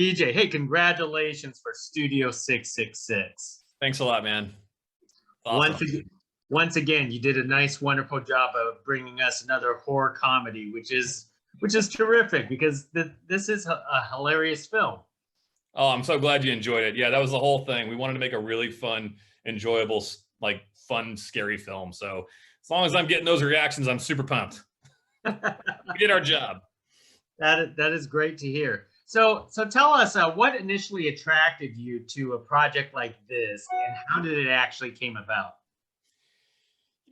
BJ, hey, congratulations for Studio 666. Thanks a lot, man. Awesome. Once again, you did a nice, wonderful job of bringing us another horror comedy, which is terrific because this is a hilarious film. Oh, I'm so glad you enjoyed it. Yeah, that was the whole thing. We wanted to make a really fun, enjoyable, like fun, scary film. So as long as I'm getting those reactions, I'm super pumped. We did our job. That is great to hear. So tell us what initially attracted you to a project like this, and how did it actually came about?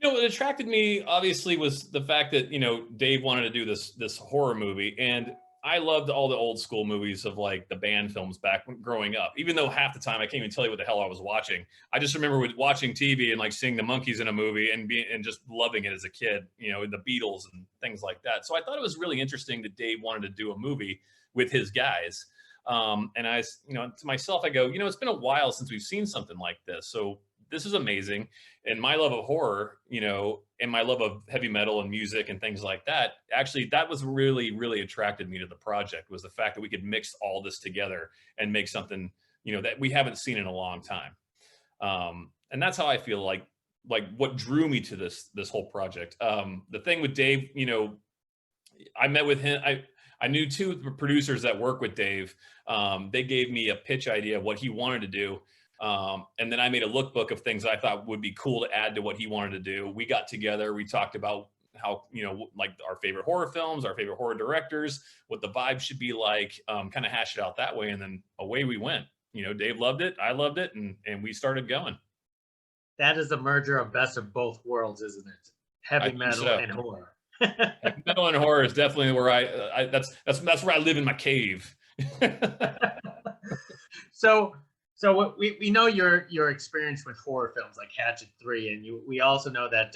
What attracted me obviously was the fact that Dave wanted to do this horror movie, and I loved all the old school movies of like the band films back when growing up. Even though half the time I can't even tell you what the hell I was watching, I just remember watching TV and like seeing the Monkees in a movie and just loving it as a kid. The Beatles and things like that. So I thought it was really interesting that Dave wanted to do a movie with his guys. And I, to myself, I go, it's been a while since we've seen something like this. So this is amazing. And my love of horror, and my love of heavy metal and music and things like that, actually, that was really, really attracted me to the project, was the fact that we could mix all this together and make something, that we haven't seen in a long time. And that's how I feel like what drew me to this whole project. The thing with Dave, I met with him. I knew two of the producers that work with Dave. They gave me a pitch idea of what he wanted to do. And then I made a lookbook of things I thought would be cool to add to what he wanted to do. We got together, we talked about how, like our favorite horror films, our favorite horror directors, what the vibe should be like, kind of hash it out that way. And then away we went. Dave loved it, I loved it, and we started going. That is a merger of best of both worlds, isn't it? Heavy metal and horror. Heavy metal and horror is definitely where that's where I live in my cave. So we know your experience with horror films like Hatchet 3, and we also know that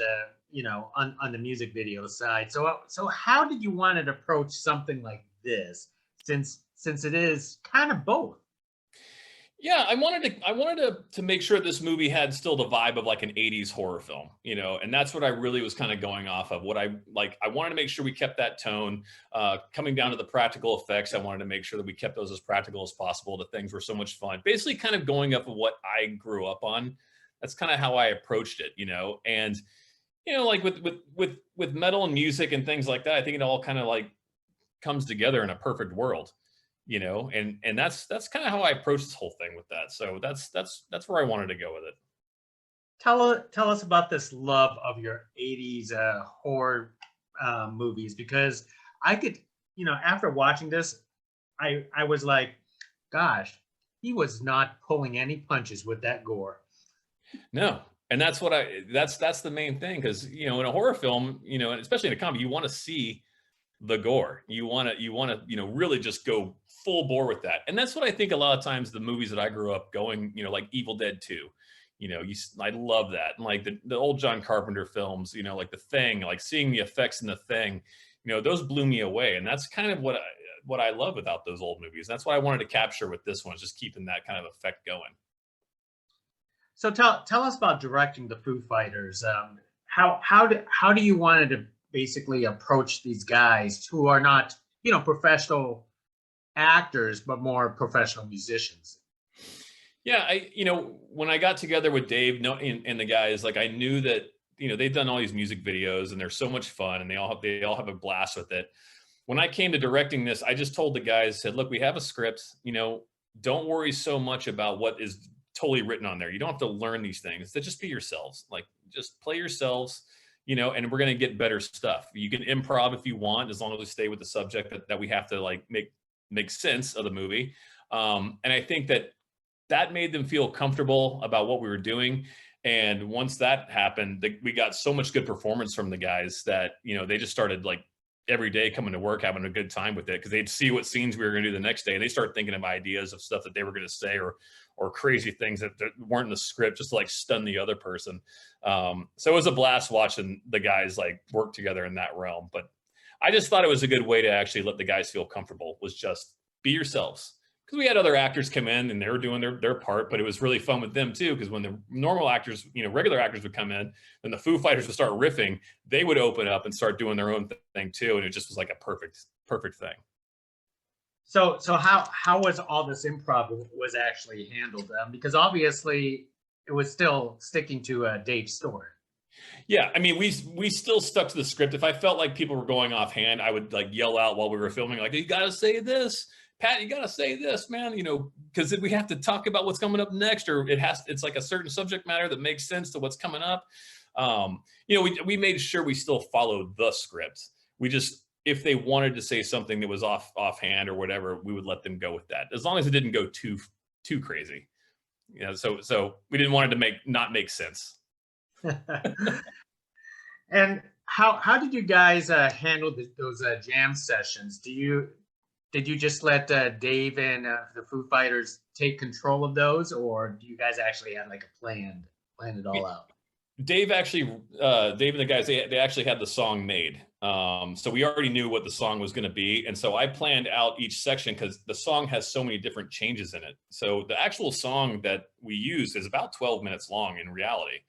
on the music video side. So how did you want to approach something like this, since it is kind of both? Yeah, I wanted to make sure this movie had still the vibe of like an 80s horror film, and that's what I really was kind of going off of. I wanted to make sure we kept that tone. Coming down to the practical effects, I wanted to make sure that we kept those as practical as possible. The things were so much fun. Basically kind of going up of what I grew up on. That's kind of how I approached it, and like with metal and music and things like that, I think it all kind of like comes together in a perfect world. And that's kind of how I approach this whole thing with that. So that's where I wanted to go with it. Tell us about this love of your 80s horror movies, because I could, after watching this, I was like, gosh, he was not pulling any punches with that gore. No. And that's that's the main thing, because in a horror film, and especially in a comedy, you want to see the gore. You want to really just go full bore with that. And that's what I think a lot of times the movies that I grew up going, like Evil Dead 2, I love that. And like the old John Carpenter films, like The Thing, like seeing the effects in The Thing, those blew me away. And that's kind of what I love about those old movies. That's what I wanted to capture with this one, is just keeping that kind of effect going. So tell us about directing the Foo Fighters. How do you want to basically approach these guys who are not, professional actors, but more professional musicians? Yeah, when I got together with Dave and the guys, like I knew that, they've done all these music videos and they're so much fun and they all have a blast with it. When I came to directing this, I just told the guys, said, look, we have a script, don't worry so much about what is totally written on there. You don't have to learn these things. Just be yourselves. Like, just play yourselves. And we're going to get better stuff. You can improv if you want, as long as we stay with the subject that we have to like make sense of the movie. And I think that made them feel comfortable about what we were doing. And once that happened, we got so much good performance from the guys that, they just started like every day coming to work, having a good time with it, because they'd see what scenes we were going to do the next day. And they start thinking of ideas of stuff that they were going to say, or crazy things that weren't in the script, just to like stun the other person. So it was a blast watching the guys like work together in that realm. But I just thought it was a good way to actually let the guys feel comfortable, was just be yourselves. Because we had other actors come in and they were doing their part, but it was really fun with them too. Because when the normal actors, regular actors would come in, then the Foo Fighters would start riffing, they would open up and start doing their own thing too. And it just was like a perfect thing. So how was all this improv was actually handled? Because obviously it was still sticking to Dave's story. Yeah, I mean, we still stuck to the script. If I felt like people were going offhand, I would like yell out while we were filming, like, "You gotta say this, Pat. You gotta say this, man." You know, because we have to talk about what's coming up next, or it's like a certain subject matter that makes sense to what's coming up. You know, we made sure we still followed the script. We just, if they wanted to say something that was offhand or whatever, we would let them go with that, as long as it didn't go too crazy. You know, so we didn't want it to not make sense. And how did you guys handle those jam sessions? Did you just let Dave and the Foo Fighters take control of those, or do you guys actually have like a plan it all out? Dave and the guys, they actually had the song made. So we already knew what the song was going to be. And so I planned out each section because the song has so many different changes in it. So the actual song that we use is about 12 minutes long in reality.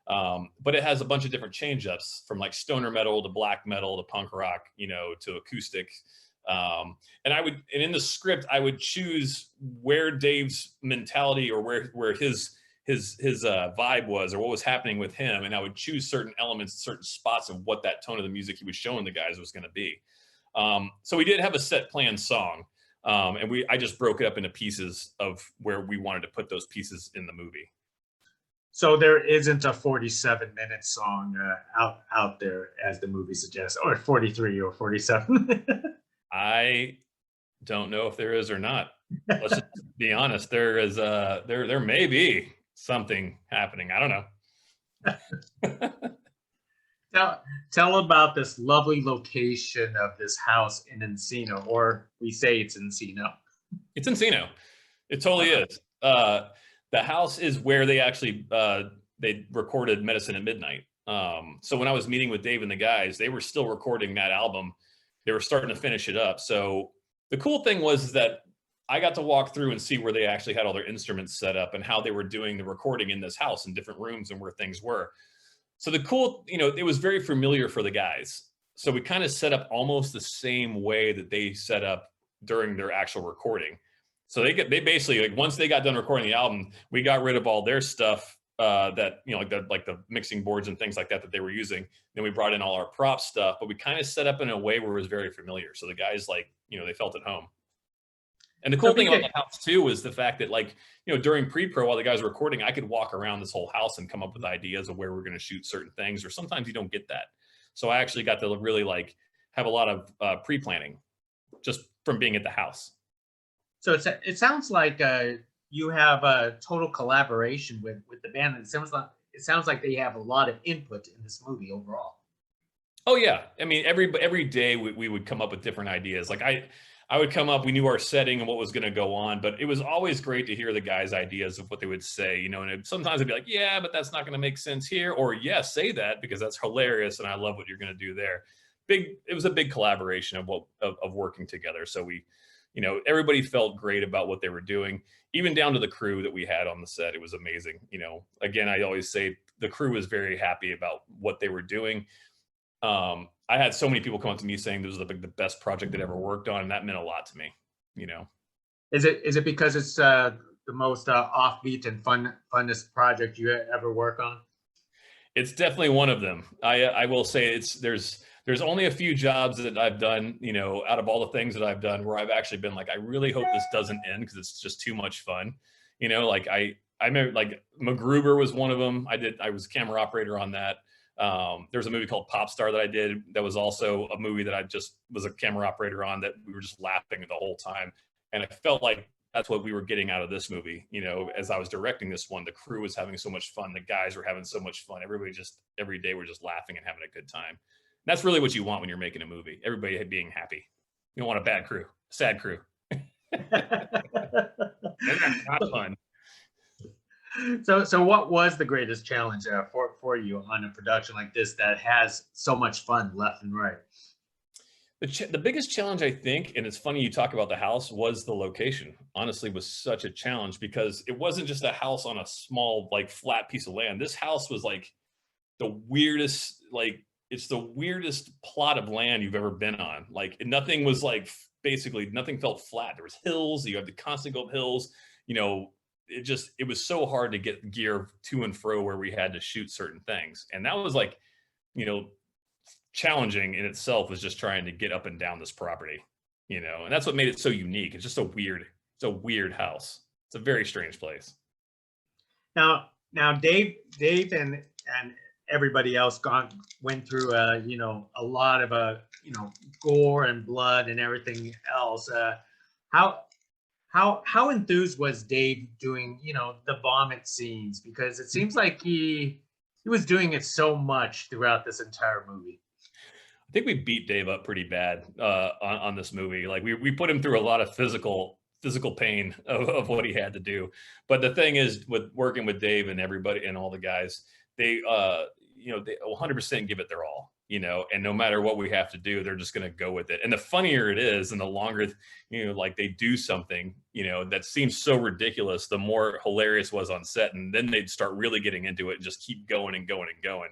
But it has a bunch of different change ups, from like stoner metal to black metal to punk rock, you know, to acoustic. And in the script, I would choose where Dave's mentality, or where his vibe was, or what was happening with him, and I would choose certain elements, certain spots of what that tone of the music he was showing the guys was going to be. So we did have a set planned song, and I just broke it up into pieces of where we wanted to put those pieces in the movie. So there isn't a 47-minute song out there, as the movie suggests, or 43 or 47. I don't know if there is or not. Let's just be honest. There may be something happening. I don't know. Tell about this lovely location of this house in Encino, or we say it's Encino. It's Encino. It totally is. The house is where they actually they recorded Medicine at Midnight. So when I was meeting with Dave and the guys, they were still recording that album. They were starting to finish it up. So the cool thing was that I got to walk through and see where they actually had all their instruments set up and how they were doing the recording in this house in different rooms and where things were. So it was very familiar for the guys. So we kind of set up almost the same way that they set up during their actual recording. So they basically, like, once they got done recording the album, we got rid of all their stuff that, you know, like the mixing boards and things like that they were using. Then we brought in all our prop stuff, but we kind of set up in a way where it was very familiar. So the guys, like, you know, they felt at home. And the cool thing about the house too was the fact that, like, you know, during pre-pro, while the guys were recording, I could walk around this whole house and come up with ideas of where we're going to shoot certain things, or sometimes you don't get that. So I actually got to really like have a lot of pre-planning just from being at the house. So it sounds like you have a total collaboration with the band. It sounds like they have a lot of input in this movie overall. Oh yeah, I mean, every day we would come up with different ideas. Like I would come up, we knew our setting and what was going to go on, but it was always great to hear the guys' ideas of what they would say, you know, and sometimes they'd be like, yeah, but that's not going to make sense here. Or yes, yeah, say that because that's hilarious. And I love what you're going to do there. It was a big collaboration of working together. So we, you know, everybody felt great about what they were doing, even down to the crew that we had on the set. It was amazing. You know, again, I always say the crew was very happy about what they were doing. I had so many people come up to me saying this was the best project they'd ever worked on, and that meant a lot to me. You know, is it because it's the most offbeat and funnest project you ever work on? It's definitely one of them. I will say there's only a few jobs that I've done, you know, out of all the things that I've done, where I've actually been like, I really hope this doesn't end because it's just too much fun. You know, like I remember, like, MacGruber was one of them. I was camera operator on that. There's a movie called Pop Star that I did that was also a movie that I just was a camera operator on, that we were just laughing the whole time. And I felt like that's what we were getting out of this movie. You know, as I was directing this one, the crew was having so much fun. The guys were having so much fun. Everybody just, every day we're just laughing and having a good time. And that's really what you want when you're making a movie. Everybody being happy. You don't want a bad crew, sad crew. That's not fun. So what was the greatest challenge for you on a production like this that has so much fun left and right? The biggest challenge, I think, and it's funny you talk about the house, was the location. Honestly, was such a challenge because it wasn't just a house on a small, like, flat piece of land. This house was like the weirdest, like, it's the weirdest plot of land you've ever been on. Like, nothing was like basically nothing felt flat. There was hills. You had to constantly go up hills. You know, it was so hard to get gear to and fro where we had to shoot certain things, and that was like, you know, challenging in itself, was just trying to get up and down this property, you know, and that's what made it so unique. It's just it's a weird house. It's a very strange place. Now, Dave, and everybody else went through, you know, a lot of you know, gore and blood and everything else. How enthused was Dave doing, you know, the vomit scenes? Because it seems like he was doing it so much throughout this entire movie. I think we beat Dave up pretty bad on this movie. Like we put him through a lot of physical pain of what he had to do. But the thing is, with working with Dave and everybody and all the guys, they you know, they 100% give it their all, you know, and no matter what we have to do, they're just going to go with it. And the funnier it is, and the longer, you know, like they do something, you know, that seems so ridiculous, the more hilarious it was on set. And then they'd start really getting into it and just keep going and going and going.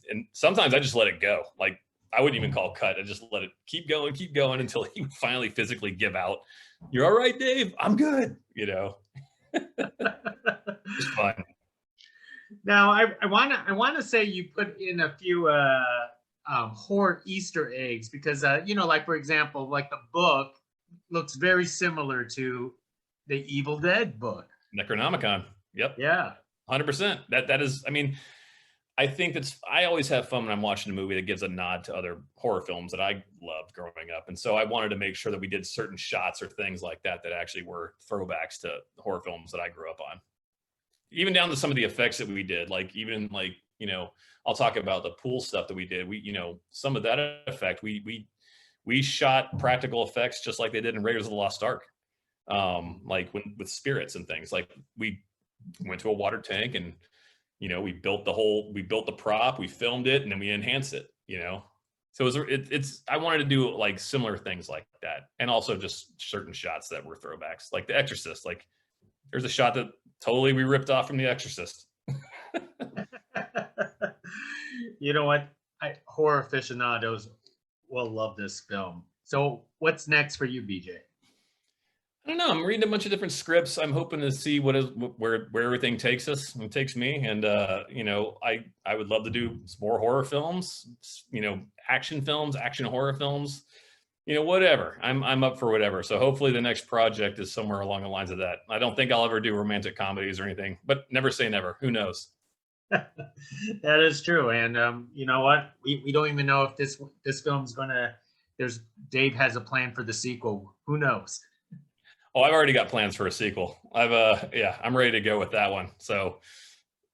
And sometimes I just let it go. Like, I wouldn't even call cut. I just let it keep going until he would finally physically give out. You're all right, Dave? I'm good. You know, it's fun. Now, I wanna say you put in a few horror Easter eggs, because you know, like for example, like the book looks very similar to the Evil Dead book. Necronomicon. Yep. Yeah. 100%. That is. I mean, I think I always have fun when I'm watching a movie that gives a nod to other horror films that I loved growing up. And so I wanted to make sure that we did certain shots or things like that that actually were throwbacks to horror films that I grew up on. Even down to some of the effects that we did, like even like, you know, I'll talk about the pool stuff that we did. You know, some of that effect, we shot practical effects just like they did in Raiders of the Lost Ark. Like with spirits and things. Like we went to a water tank and, you know, we built the prop, we filmed it, and then we enhanced it, you know? So I wanted to do like similar things like that. And also just certain shots that were throwbacks, like The Exorcist. Like there's a shot that totally we ripped off from The Exorcist. You know what? Horror aficionados will love this film. So what's next for you, BJ? I don't know. I'm reading a bunch of different scripts. I'm hoping to see where everything takes us and takes me. And you know, I would love to do some more horror films, you know, action films, action horror films, you know, whatever. I'm up for whatever. So hopefully the next project is somewhere along the lines of that. I don't think I'll ever do romantic comedies or anything, but never say never. Who knows? That is true. And you know what? We don't even know if this film's gonna. Dave has a plan for the sequel. Who knows? Oh, I've already got plans for a sequel. Yeah, I'm ready to go with that one. So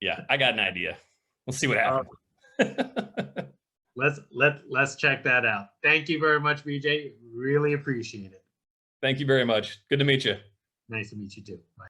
yeah, I got an idea. We'll see what happens. Let's check that out. Thank you very much, BJ. Really appreciate it. Thank you very much. Good to meet you. Nice to meet you too. Bye.